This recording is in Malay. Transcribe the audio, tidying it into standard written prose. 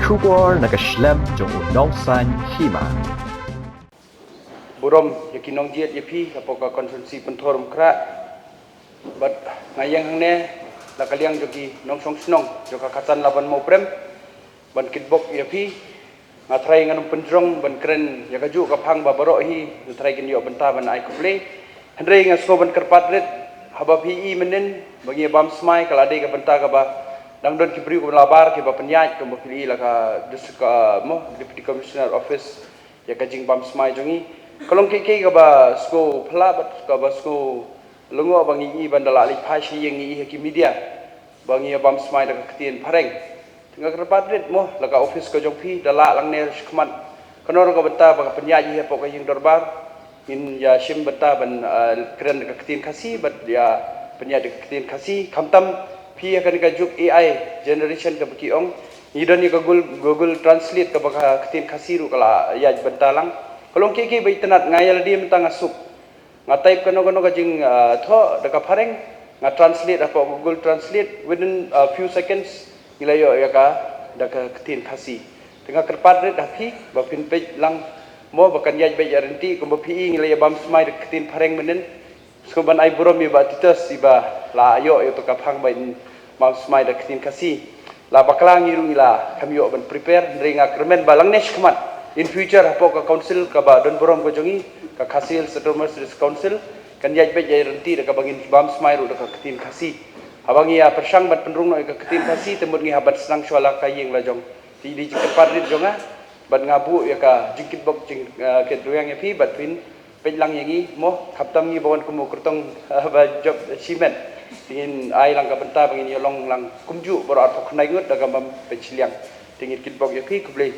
Shubor nakaslem jong unong san hima. Burom yakinong jiat yapi apoka konferensi pentorum kra bat ngayang hangne lakaliang jogi nong song snong joka katan laban mau prem ban kitbok yapi ngatrai nganum pendrong ban kren yakaju kapang babaro hi ngatrai kin yo benta ban ai kuple handre ngasko ban kerpatret haba pi menen bagi bam smai kala de ka benta ka ba dang don kibri ko labar ke ba penyaj ko bapili laka deska mo deputy commissioner office yakajing bam smai jongi kalong keke ka ba sko phlabat ka ba sko lungo bangi i bandala li phashi yang i ki media bangi bam smai da ketien pareng tengah kerpatret mo laka office ko jongpi dala lang ne khmat kanor ko benta ba penyaj hi pok yang dorbar in ya shim benta ban kren ka ketien khasi bat ya penyaj ka ketien khasi khamtam phi akan ka juk AI generation ka bkiong idon ni Google translate ka ba ketien khasi ru kala ya benta lang kalong kiki bai tenat ngayal dia mentang asup ngatai kono kajing tho deka pareng nga translate apa Google translate within a few seconds ilayo ya ka deka ketin khasi tengah kerpat red hapi ba pin page lang mo bakan yaj bai garanti ko ba pi ngilaya bam smai dek ketin pareng menen so ban ai burom ba titus iba la ayo yo to kapang bai bam smai dek ketin khasi la baklang iru ila kami yo ban prepare ringa kermen balang nesh khamat in future apo ka council ka ba don borom ko jongi ka khasil settlements council kan yaj be jai renti ka bangin bam smai ru ka ketin khasi habangi ya persang bat penrung no ka ketin khasi temut ngi habat senang swala kayeng la jong ti di cepat rit jonga bat ngabu ya ka jingkit bok jing ke doyang ya pi bat pin pelang yangi mo khaptam ngi bawan kumu kurtong ba job cement tingin ai lang ka benta bangin yolong lang kumju bor atok nai ngut daga bam pechliang tingin kitbok ya pi kuble